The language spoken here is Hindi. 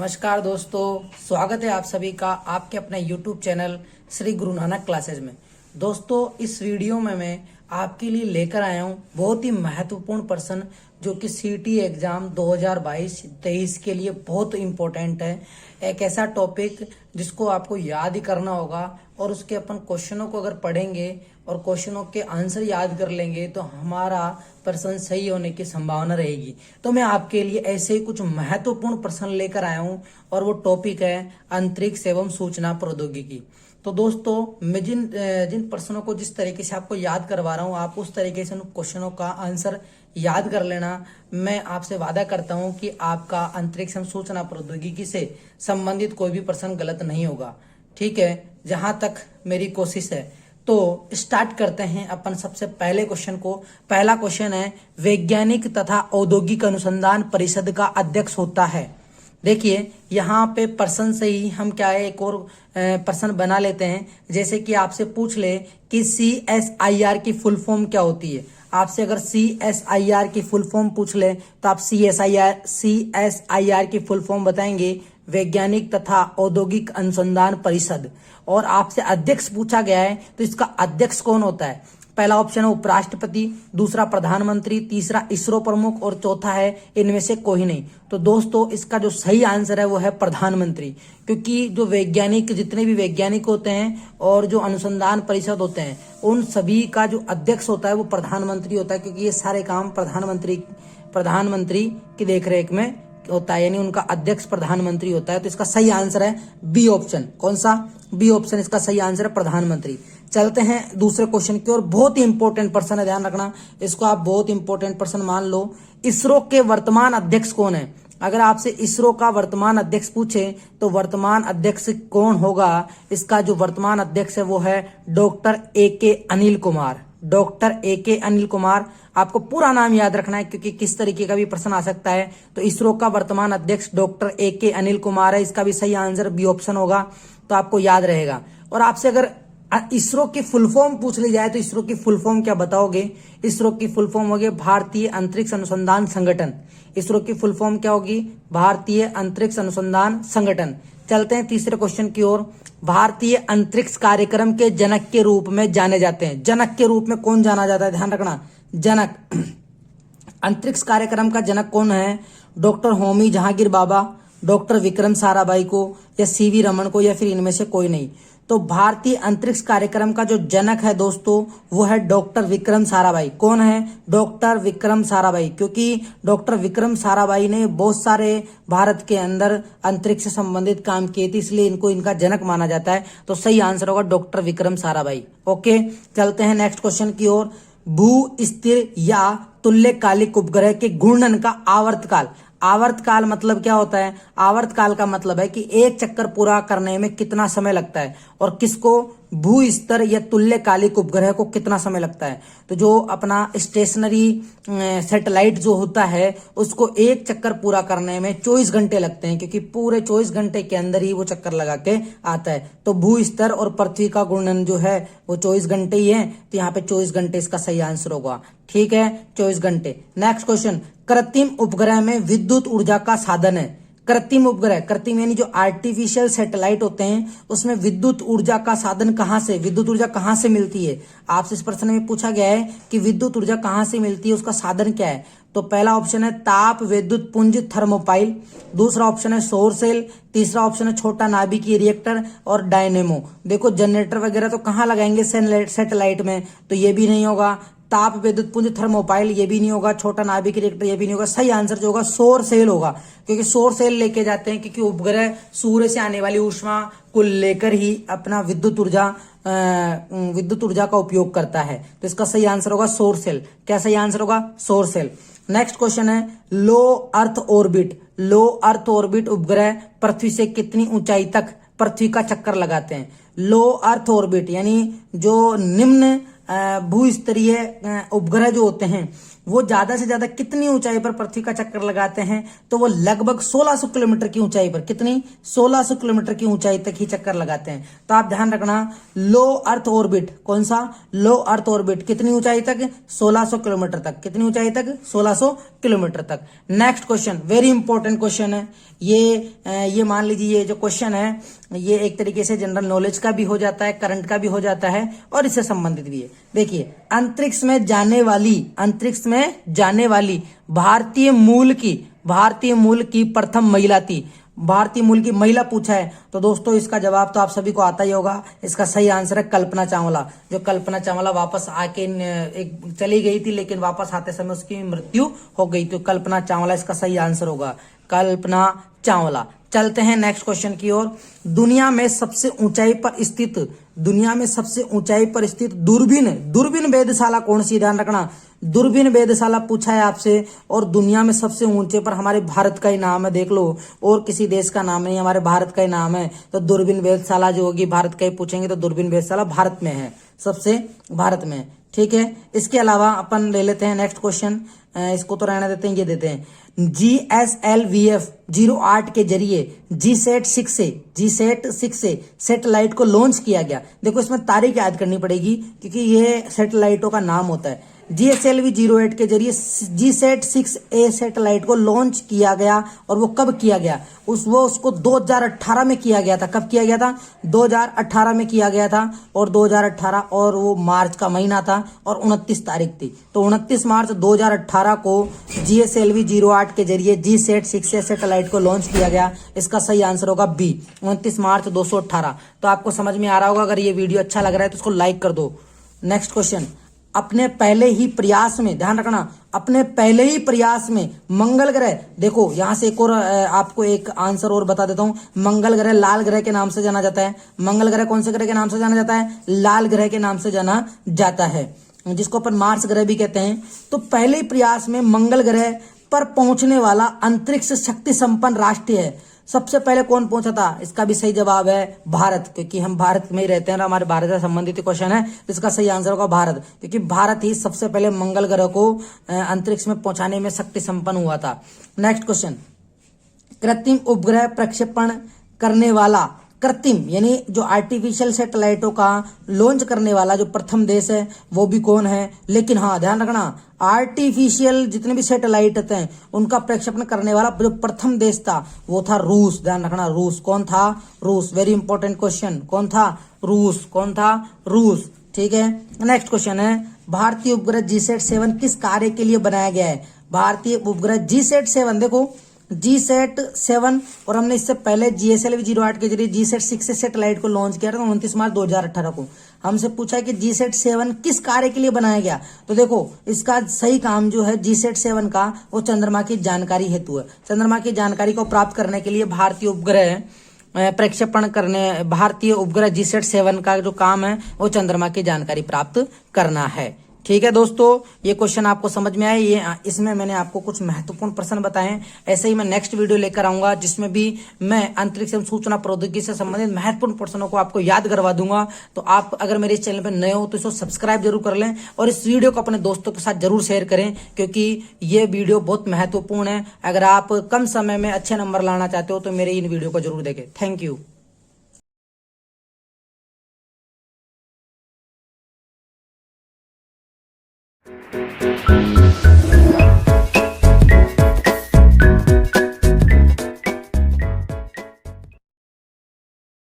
नमस्कार दोस्तों, स्वागत है आप सभी का आपके अपने YouTube channel Shri Guru Nanak classes में। दोस्तों, इस वीडियो में मैं आपके लिए लेकर आया हूं बहुत ही महत्वपूर्ण प्रश्न जो कि सीटी एग्जाम 2022-23 के लिए बहुत इम्पोर्टेंट है। एक ऐसा टॉपिक जिसको आपको याद ही करना होगा और उसके अपन क्वेश्चनों को अगर पढ़ेंगे और क्वेश्चनों के आंसर याद कर लेंगे तो हमारा प्रश्न सही होने की संभावना रहेगी। तो मैं आपके लिए ऐसे ही कुछ महत्वपूर्ण प्रश्न लेकर आया हूं और वो टॉपिक है अंतरिक्ष एवं सूचना प्रौद्योगिकी। तो दोस्तों, मैं जिन प्रश्नों को जिस तरीके से आपको याद करवा रहा हूं, आप उस तरीके से उन क्वेश्चनों का आंसर याद कर लेना। मैं आपसे वादा करता हूं कि आपका अंतरिक्ष एवं सूचना प्रौद्योगिकी से संबंधित कोई भी प्रश्न गलत नहीं होगा। ठीक है, जहां तक मेरी कोशिश है। तो स्टार्ट करते हैं अपन सबसे पहले क्वेश्चन को। पहला क्वेश्चन है, वैज्ञानिक तथा औद्योगिक अनुसंधान परिषद का अध्यक्ष होता है। देखिए, यहाँ पे प्रश्न से ही हम क्या है एक और प्रश्न बना लेते हैं। जैसे कि आपसे पूछ ले कि CSIR की फुल फॉर्म क्या होती है। आपसे अगर CSIR की फुल फॉर्म पूछ ले तो आप CSIR की फुल फॉर्म बताएंगे, वैज्ञानिक तथा औद्योगिक अनुसंधान परिषद। और आपसे अध्यक्ष पूछा गया है तो इसका अध्यक्ष कौन होता है। पहला ऑप्शन है उपराष्ट्रपति, दूसरा प्रधानमंत्री, तीसरा इसरो प्रमुख और चौथा है इनमें से कोई नहीं। तो दोस्तों, इसका जो सही आंसर है वो है प्रधानमंत्री, क्योंकि जो वैज्ञानिक जितने भी वैज्ञानिक होते हैं और जो अनुसंधान परिषद होते हैं उन सभी का जो अध्यक्ष होता है वो प्रधानमंत्री होता है, क्योंकि ये सारे काम प्रधानमंत्री की देखरेख में होता है, यानी उनका अध्यक्ष प्रधानमंत्री होता है। तो इसका सही आंसर है बी ऑप्शन। कौन सा? बी ऑप्शन इसका सही आंसर है, प्रधानमंत्री। चलते हैं दूसरे क्वेश्चन की ओर। बहुत ही इंपॉर्टेंट प्रश्न है, ध्यान रखना इसको, आप बहुत इंपॉर्टेंट प्रश्न मान लो। इसरो के वर्तमान अध्यक्ष कौन है? अगर आपसे इसरो का वर्तमान अध्यक्ष पूछे तो वर्तमान अध्यक्ष कौन होगा? इसका जो वर्तमान अध्यक्ष है वो है doctor AK Anil Kumar. Doctor AK Anil Kumar. आपको पूरा नाम याद रखना है क्योंकि किस तरीके का भी प्रश्न आ सकता है। तो इसरो का वर्तमान अध्यक्ष डॉक्टर AK अनिल कुमार है। इसका भी सही आंसर बी ऑप्शन होगा, तो आपको याद रहेगा। और आपसे अगर इसरो की फुल फॉर्म पूछ ली जाए तो इसरो की फुल फॉर्म क्या बताओगे? इसरो की फुल फॉर्म होगी भारतीय अंतरिक्ष अनुसंधान संगठन। इसरो की फुल फॉर्म क्या होगी? भारतीय अंतरिक्ष अनुसंधान संगठन। चलते हैं तीसरे क्वेश्चन की ओर। भारतीय अंतरिक्ष कार्यक्रम के जनक के रूप में जाने जाते हैं। जनक के रूप में कौन जाना जाता है? ध्यान रखना, जनक। अंतरिक्ष कार्यक्रम का जनक कौन है? डॉक्टर होमी जहांगीर बाबा, डॉक्टर विक्रम साराभाई को, या CV रमन को, या फिर इनमें से कोई नहीं। तो भारतीय अंतरिक्ष कार्यक्रम का जो जनक है दोस्तों वो है डॉक्टर विक्रम साराभाई। कौन है? डॉक्टर विक्रम साराभाई, क्योंकि डॉक्टर विक्रम साराभाई ने बहुत सारे भारत के अंदर अंतरिक्ष से संबंधित काम किए थे, इसलिए इनको इनका जनक माना जाता है। तो सही आंसर होगा डॉक्टर विक्रम साराभाई। ओके, चलते हैं नेक्स्ट क्वेश्चन की ओर। भू स्थिर या तुल्यकालिक उपग्रह के घूर्णन का आवर्तकाल। आवर्तकाल मतलब क्या होता है? आवर्तकाल का मतलब है कि एक चक्कर पूरा करने में कितना समय लगता है, और किसको? भू स्तर या तुल्यकालिक उपग्रह को कितना समय लगता है। तो जो अपना स्टेशनरी सैटेलाइट जो होता है उसको एक चक्कर पूरा करने में 24 घंटे लगते हैं, क्योंकि पूरे 24 घंटे के अंदर ही वो चक्कर लगा के आता है। तो भू स्तर और पृथ्वी का घूर्णन जो है वो 24 घंटे ही है, तो यहाँ पे 24 घंटे इसका सही आंसर होगा। ठीक है, 24 घंटे। नेक्स्ट क्वेश्चन, कृत्रिम उपग्रह में विद्युत ऊर्जा का साधन है। कृत्रिम उपग्रह, कृत्रिम यानी जो आर्टिफिशियल सैटेलाइट होते हैं उसमें विद्युत ऊर्जा का साधन कहां से, विद्युत ऊर्जा कहां से मिलती है? आपसे इस प्रश्न में पूछा गया है कि विद्युत ऊर्जा कहां से मिलती है, उसका साधन क्या है। तो पहला ऑप्शन है ताप विद्युत पुंज थर्मोपाइल, दूसरा ऑप्शन है सौर सेल, तीसरा ऑप्शन है छोटा नाभिकीय रिएक्टर, और डायनेमो। देखो, जनरेटर वगैरह तो कहाँ लगाएंगे? सैटेलाइट में, तो ये भी नहीं होगा। ताप विद्युत पुंज थर्मोपाइल ये भी नहीं होगा। छोटा नाभिक रिएक्टर ये भी नहीं होगा। सही आंसर जो होगा सौर सेल होगा, क्योंकि सौर सेल लेके जाते हैं, क्योंकि उपग्रह सूर्य से आने वाली ऊष्मा को लेकर ही अपना विद्युत ऊर्जा का उपयोग करता है। तो इसका सही आंसर होगा सौर सेल। क्या सही आंसर होगा? सौर सेल। नेक्स्ट क्वेश्चन है, लो अर्थ ऑर्बिट। लो अर्थ ऑर्बिट उपग्रह पृथ्वी से कितनी ऊंचाई तक पृथ्वी का चक्कर लगाते हैं? लो अर्थ ऑर्बिट यानी जो निम्न भूस्तरीय उपग्रह जो होते हैं वो ज्यादा से ज्यादा कितनी ऊंचाई पर पृथ्वी का चक्कर लगाते हैं? तो वो लगभग 1600 किलोमीटर की ऊंचाई पर, कितनी? 1600 किलोमीटर की ऊंचाई तक ही चक्कर लगाते हैं। तो आप ध्यान रखना, लो अर्थ ऑर्बिट, कौन सा? लो अर्थ ऑर्बिट कितनी ऊंचाई तक? 1600 किलोमीटर तक। कितनी ऊंचाई तक? 1600 किलोमीटर तक। Next question, very important question है ये मान लीजिए, ये जो क्वेश्चन है ये एक तरीके से जनरल नॉलेज का भी हो जाता है, करंट का भी हो जाता है और इससे संबंधित भी है। देखिए, अंतरिक्ष में जाने वाली भारतीय मूल की प्रथम महिला थी। भारतीय मूल की महिला पूछा है तो दोस्तों इसका जवाब तो आप सभी को आता ही होगा। इसका सही आंसर है कल्पना चावला। जो कल्पना चावला वापस आके एक चली गई थी, लेकिन वापस आते समय उसकी मृत्यु हो गई। तो कल्पना चावला इसका सही आंसर होगा, कल्पना चावला। चलते हैं नेक्स्ट क्वेश्चन की ओर। दुनिया में सबसे ऊंचाई पर स्थित दूरबीन वेधशाला कौन सी? ध्यान रखना, दूरबीन वेधशाला पूछा है आपसे। और दुनिया में सबसे ऊंचे पर हमारे भारत का ही नाम है, देख लो, और किसी देश का नाम नहीं, हमारे भारत का ही नाम है। तो दूरबीन वेधशाला जो होगी भारत का ही पूछेंगे, तो दूरबीन वेधशाला भारत में है, सबसे भारत में। ठीक है, इसके अलावा अपन ले लेते हैं नेक्स्ट क्वेश्चन, इसको तो रहने देते हैं, ये देते हैं। GSLV 08 के जरिए GSAT 6 से सैटेलाइट को लॉन्च किया गया। देखो इसमें तारीख याद करनी पड़ेगी क्योंकि ये सैटेलाइटों का नाम होता है। GSLV 08 के जरिए GSAT 6A सैटेलाइट को लॉन्च किया गया। और वो कब किया गया? उसको 2018 में किया गया था। कब किया गया था? 2018 में किया गया था। और 2018 और वो मार्च का महीना था और 29 तारीख थी। तो 29 मार्च 2018 को GSLV 08 के जरिए GSAT 6A सैटेलाइट को लॉन्च किया गया। इसका सही आंसर होगा बी, 29 मार्च 2018। तो आपको समझ में आ रहा होगा। अगर ये वीडियो अच्छा लग रहा है तो उसको लाइक कर दो। नेक्स्ट क्वेश्चन, अपने पहले ही प्रयास में, ध्यान रखना, अपने पहले ही प्रयास में मंगल ग्रह, देखो यहां से एक और आपको एक आंसर और बता देता हूं। मंगल ग्रह लाल ग्रह के नाम से जाना जाता है। मंगल ग्रह कौन से ग्रह के नाम से जाना जाता है? लाल ग्रह के नाम से जाना जाता है, जिसको अपन मार्स ग्रह भी कहते हैं। तो पहले ही प्रयास में मंगल ग्रह पर पहुंचने वाला अंतरिक्ष शक्ति संपन्न राष्ट्र है। सबसे पहले कौन पहुंचा था? इसका भी सही जवाब है भारत, क्योंकि हम भारत में ही रहते हैं और हमारे भारत से संबंधित क्वेश्चन है। इसका सही आंसर होगा भारत, क्योंकि भारत ही सबसे पहले मंगल ग्रह को अंतरिक्ष में पहुंचाने में शक्ति संपन्न हुआ था। नेक्स्ट क्वेश्चन, कृत्रिम उपग्रह प्रक्षेपण करने वाला, कृत्रिम यानी जो आर्टिफिशियल सैटेलाइटों का लॉन्च करने वाला जो प्रथम देश है वो भी कौन है? लेकिन हाँ ध्यान रखना, आर्टिफिशियल जितने भी सैटेलाइट होते हैं उनका प्रक्षेपण करने वाला जो प्रथम देश था वो था रूस। ध्यान रखना, रूस। कौन था? रूस। वेरी इंपॉर्टेंट क्वेश्चन, कौन था? रूस। कौन था? रूस। ठीक है, नेक्स्ट क्वेश्चन है, भारतीय उपग्रह GSAT 7 किस कार्य के लिए बनाया गया है? भारतीय उपग्रह GSAT 7, देखो GSAT 7 और हमने इससे पहले GSLV 08 के जरिए GSAT 6 से सैटेलाइट को लॉन्च किया था 29 मार्च 2018 को। हमसे पूछा कि GSAT 7 किस कार्य के लिए बनाया गया? तो देखो इसका सही काम जो है GSAT 7 का, वो चंद्रमा की जानकारी हेतु है। चंद्रमा की जानकारी को प्राप्त करने के लिए भारतीय उपग्रह GSAT 7 का जो काम है वो चंद्रमा की जानकारी प्राप्त करना है। ठीक है दोस्तों, ये क्वेश्चन आपको समझ में आए? ये इसमें मैंने आपको कुछ महत्वपूर्ण प्रश्न बताए हैं। ऐसे ही मैं नेक्स्ट वीडियो लेकर आऊंगा जिसमें भी मैं अंतरिक्ष एवं सूचना प्रौद्योगिकी से संबंधित महत्वपूर्ण प्रश्नों को आपको याद करवा दूंगा। तो आप अगर मेरे चैनल पर नए हो तो इसको सब्सक्राइब जरूर कर लें और इस वीडियो को अपने दोस्तों के साथ जरूर शेयर करें, क्योंकि ये वीडियो बहुत महत्वपूर्ण है। अगर आप कम समय में अच्छे नंबर लाना चाहते हो तो मेरे इन वीडियो को जरूर देखें। Thank you.